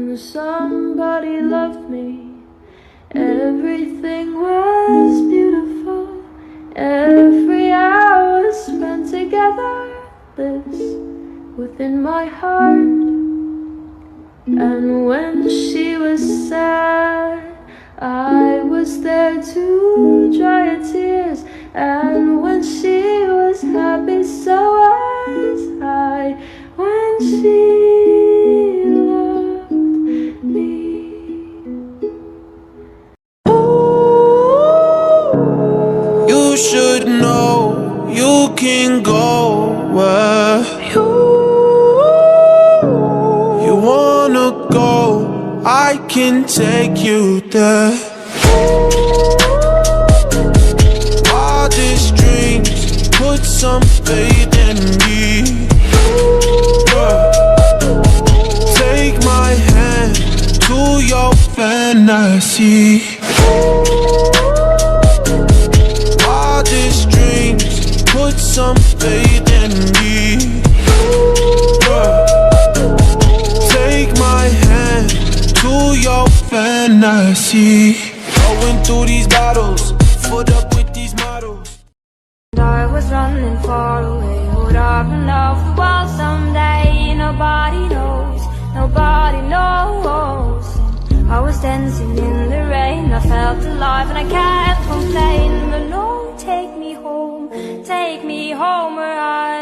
when somebody loved me. Everything was beautiful. Every hour spent together lives within my heart. And when she was sad, I was there to dry her tears. And when she was happy, so was I. When she loved me. You should know you can go where you wanna go. I can take you there. Wildest dreams, put some faith in me. Take my hand to your fantasy. Wildest dreams, put some faith in me. Take my hand to your fantasy. Going through these battles, foot up with these models. I was running far away. Would I run off the world someday? Nobody knows, nobody knows. I was dancing in the rain, I felt alive and I can't complain. But no, take me home where I